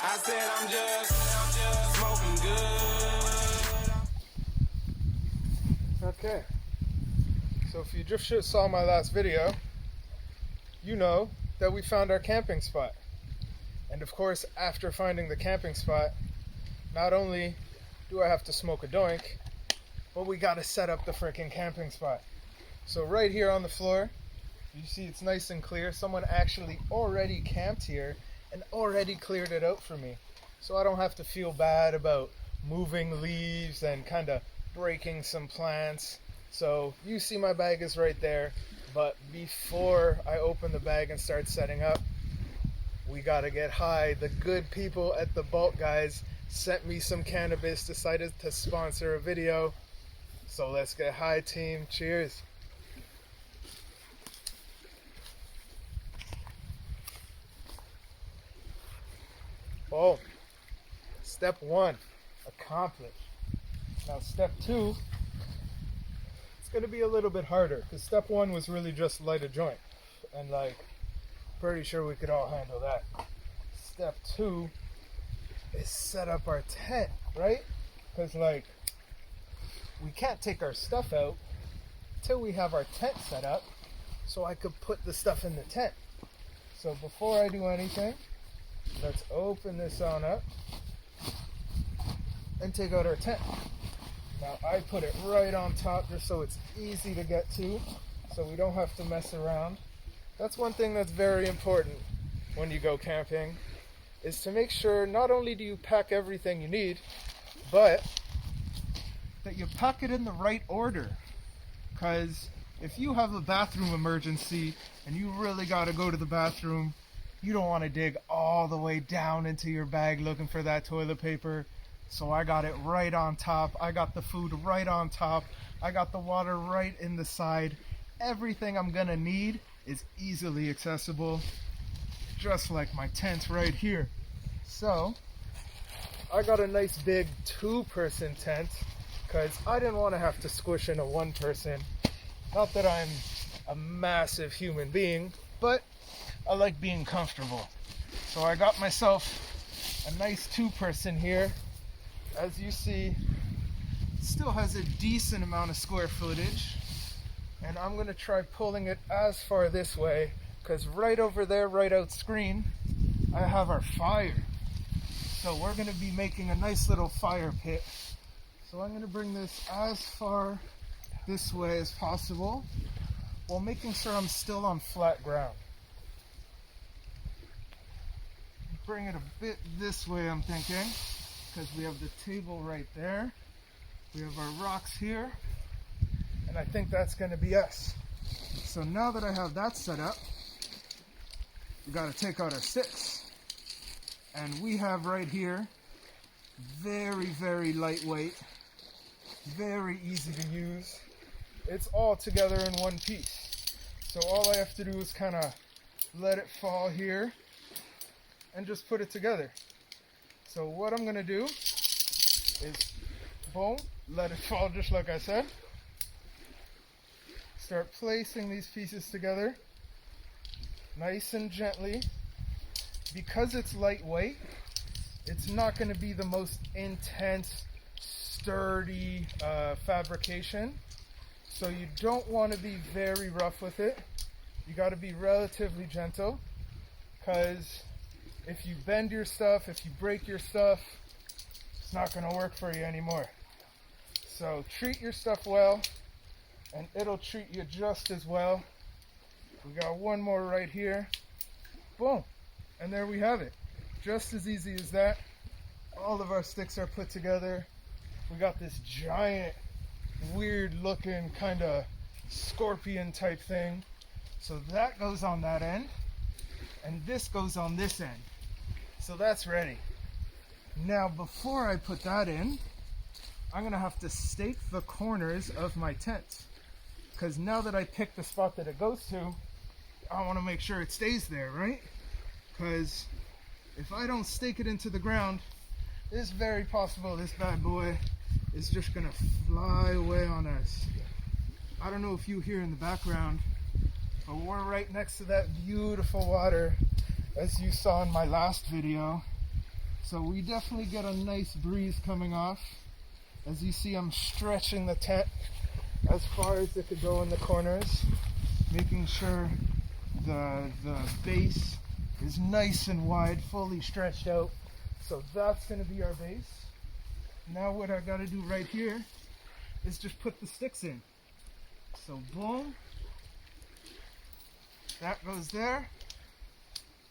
I said I'm just smoking good. Okay, so if you just saw my last video, you know that we found our camping spot. And of course, after finding the camping spot, not only do I have to smoke a doink, but we gotta set up the freaking camping spot. So right here on the floor, you see it's nice and clear. Someone actually already camped here and already cleared it out for me. So I don't have to feel bad about moving leaves and kind of breaking some plants. So you see my bag is right there, but before I open the bag and start setting up, we gotta get high. The good people at the Bulk Guys sent me some cannabis, decided to sponsor a video. So let's get high, team. Cheers. Oh, step one, accomplished. Now step two, it's gonna be a little bit harder because step one was really just light a joint. And like, pretty sure we could all handle that. Step two is set up our tent, right? Because like, we can't take our stuff out till we have our tent set up so I could put the stuff in the tent. So before I do anything, let's open this on up and take out our tent. Now I put it right on top just so it's easy to get to, so we don't have to mess around. That's one thing that's very important when you go camping, is to make sure not only do you pack everything you need, but that you pack it in the right order. Because if you have a bathroom emergency and you really got to go to the bathroom, you don't want to dig all the way down into your bag looking for that toilet paper. So I got it right on top. I got the food right on top. I got the water right in the side. Everything I'm gonna need is easily accessible, just like my tent right here. So I got a nice big 2-person tent because I didn't want to have to squish in a 1-person. Not that I'm a massive human being, but I like being comfortable. So I got myself a nice 2-person here. As you see, it still has a decent amount of square footage. And I'm gonna try pulling it as far this way, because right over there, right out screen, I have our fire. So we're gonna be making a nice little fire pit. So I'm gonna bring this as far this way as possible, while making sure I'm still on flat ground. Bring it a bit this way, I'm thinking, because we have the table right there. We have our rocks here, and I think that's going to be us. So now that I have that set up, we got to take out our sticks. And we have right here, very, very lightweight, very easy to use. It's all together in one piece. So all I have to do is kind of let it fall here and just put it together. So what I'm gonna do is, boom, let it fall just like I said. Start placing these pieces together, nice and gently. Because it's lightweight, it's not gonna be the most intense, sturdy fabrication. So you don't wanna be very rough with it. You gotta be relatively gentle, because if you bend your stuff, if you break your stuff, it's not going to work for you anymore. So treat your stuff well, and it'll treat you just as well. We got one more right here. Boom. And there we have it. Just as easy as that. All of our sticks are put together. We got this giant, weird looking kind of scorpion type thing. So that goes on that end, and this goes on this end. So that's ready. Now before I put that in, I'm gonna have to stake the corners of my tent, because now that I picked the spot that it goes to, I want to make sure it stays there, right? Because if I don't stake it into the ground, it's very possible this bad boy is just gonna fly away on us. I don't know if you hear in the background, but we're right next to that beautiful water, as you saw in my last video. So we definitely get a nice breeze coming off. As you see, I'm stretching the tent as far as it could go in the corners, making sure the base is nice and wide, fully stretched out. So that's going to be our base. Now what I got to do right here is just put the sticks in. So boom, that goes there,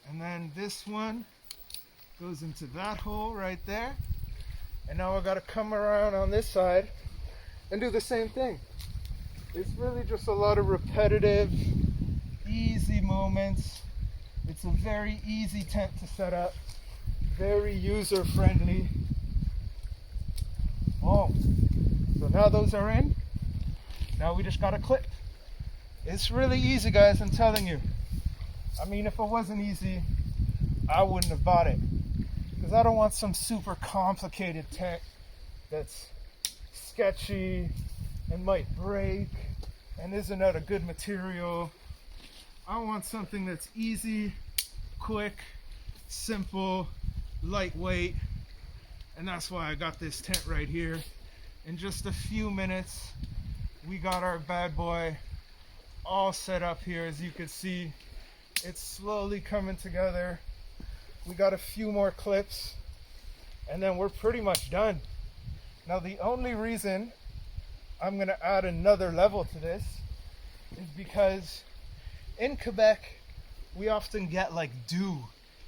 and then this one goes into that hole right there. And now I got to come around on this side and do the same thing. It's really just a lot of repetitive, easy movements. It's a very easy tent to set up, very user friendly. Oh, so now those are in. Now we just got to clip. It's really easy, guys, I'm telling you. I mean, if it wasn't easy, I wouldn't have bought it. Because I don't want some super complicated tent that's sketchy and might break and isn't out of good material. I want something that's easy, quick, simple, lightweight, and that's why I got this tent right here. In just a few minutes, we got our bad boy all set up here. As you can see, it's slowly coming together. We got a few more clips and then we're pretty much done. Now the only reason I'm gonna add another level to this is because in Quebec we often get like dew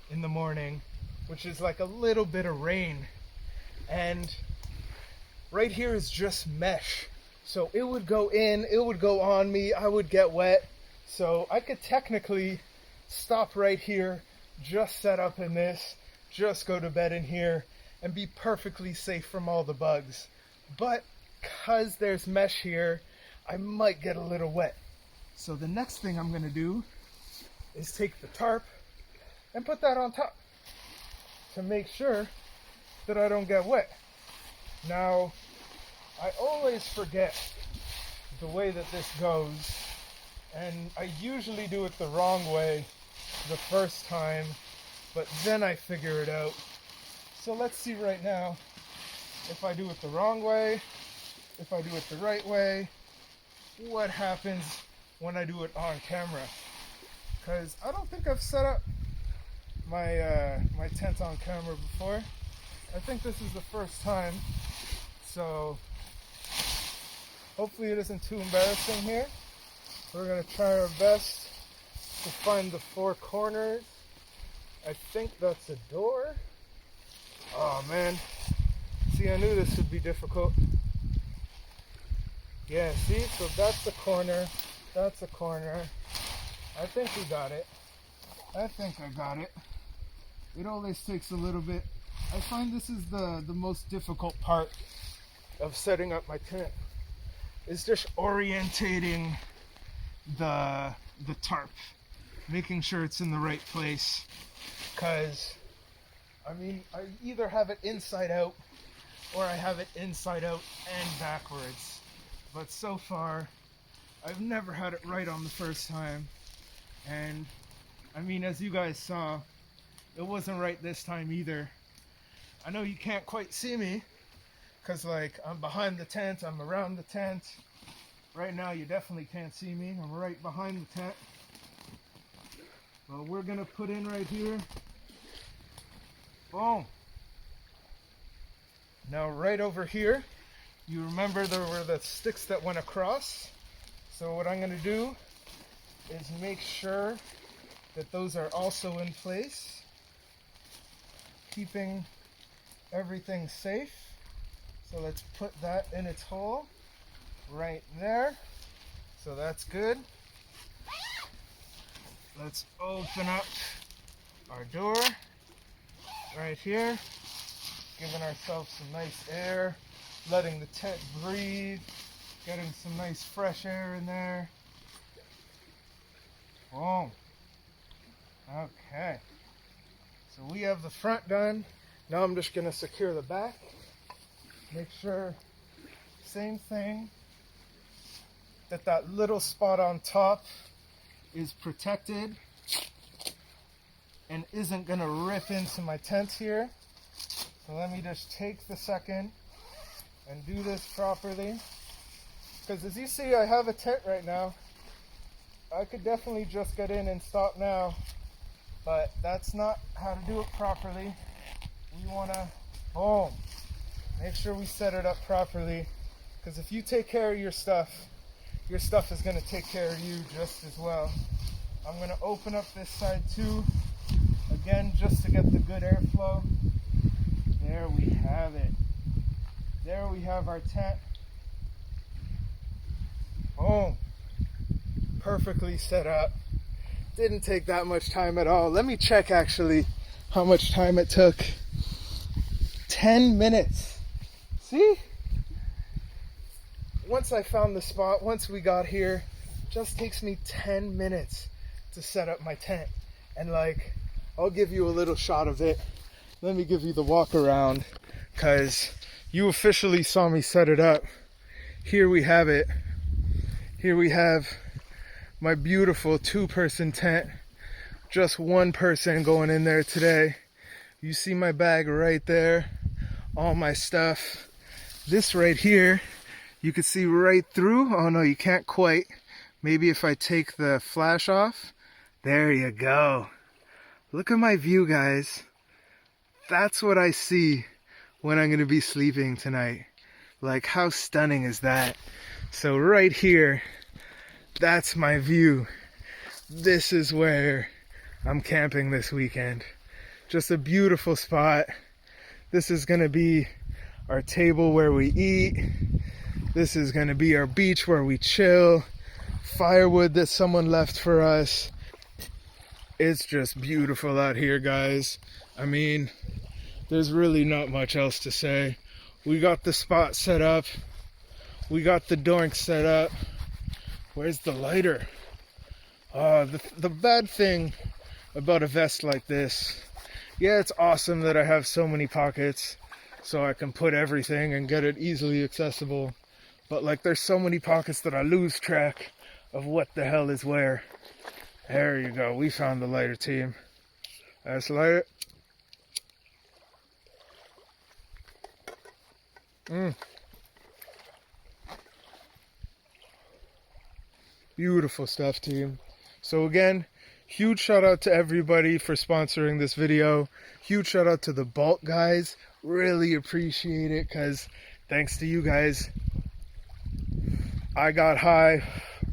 in the morning, which is like a little bit of rain, and right here is just mesh, so it would go in, it would go on me, I would get wet. So I could technically stop right here, just set up in this, just go to bed in here and be perfectly safe from all the bugs. But because there's mesh here, I might get a little wet. So the next thing I'm gonna do is take the tarp and put that on top to make sure that I don't get wet. Now, I always forget the way that this goes, and I usually do it the wrong way the first time, but then I figure it out. So let's see right now if I do it the wrong way, if I do it the right way, what happens when I do it on camera. Because I don't think I've set up my my tent on camera before. I think this is the first time, so hopefully it isn't too embarrassing here. We're going to try our best to find the four corners. I think that's a door. Oh man, see, I knew this would be difficult. Yeah, see, so that's a corner, that's a corner. I think we got it. I think I got it. It always takes a little bit. I find this is the most difficult part of setting up my tent. It's just orientating the tarp, making sure it's in the right place. Because, I mean, I either have it inside out or I have it inside out and backwards. But so far, I've never had it right on the first time. And, I mean, as you guys saw, it wasn't right this time either. I know you can't quite see me, because, like, I'm behind the tent, I'm around the tent. Right now, you definitely can't see me. I'm right behind the tent. Well, we're going to put in right here. Boom. Now, right over here, you remember there were the sticks that went across. So what I'm going to do is make sure that those are also in place, keeping everything safe. So let's put that in its hole right there. So that's good. Let's open up our door right here, giving ourselves some nice air, letting the tent breathe, getting some nice fresh air in there. Boom. Okay. So we have the front done. Now I'm just going to secure the back. Make sure, same thing, that little spot on top is protected and isn't going to rip into my tent here. So let me just take the second and do this properly. Because as you see, I have a tent right now. I could definitely just get in and stop now, but that's not how to do it properly. We want to, boom, make sure we set it up properly, because if you take care of your stuff is going to take care of you just as well. I'm going to open up this side too, again, just to get the good airflow. There we have it. There we have our tent. Boom. Perfectly set up. Didn't take that much time at all. Let me check actually how much time it took. 10 minutes. See? Once I found the spot, once we got here, just takes me 10 minutes to set up my tent. And like, I'll give you a little shot of it. Let me give you the walk around, because you officially saw me set it up. Here we have it. Here we have my beautiful 2-person tent. Just 1 person going in there today. You see my bag right there. All my stuff. This right here, you can see right through. Oh no, you can't quite. Maybe if I take the flash off. There you go. Look at my view, guys. That's what I see when I'm gonna be sleeping tonight. Like, how stunning is that? So right here, that's my view. This is where I'm camping this weekend. Just a beautiful spot. This is gonna be our table where we eat. This is gonna be our beach where we chill. Firewood that someone left for us. It's just beautiful out here, guys. I mean, there's really not much else to say. We got the spot set up. We got the doink set up. Where's the lighter? The bad thing about a vest like this, yeah, it's awesome that I have so many pockets so I can put everything and get it easily accessible. But like, there's so many pockets that I lose track of what the hell is where. There you go. We found the lighter, team. Let's light it. Beautiful stuff, team. So again, huge shout out to everybody for sponsoring this video. Huge shout out to the Bulk guys. Really appreciate it, because thanks to you guys, I got high.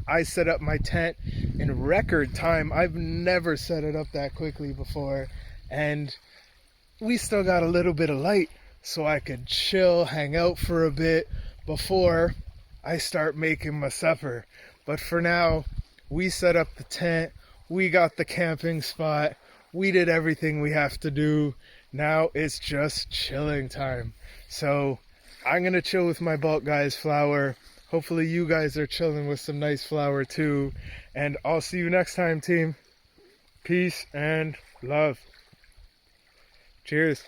I set up my tent in record time. I've never set it up that quickly before. And we still got a little bit of light, so I could chill, hang out for a bit before I start making my supper. But for now, we set up the tent, we got the camping spot, we did everything we have to do. Now it's just chilling time. So I'm gonna chill with my Bulk guys flower. Hopefully you guys are chilling with some nice flower too. And I'll see you next time, team. Peace and love. Cheers.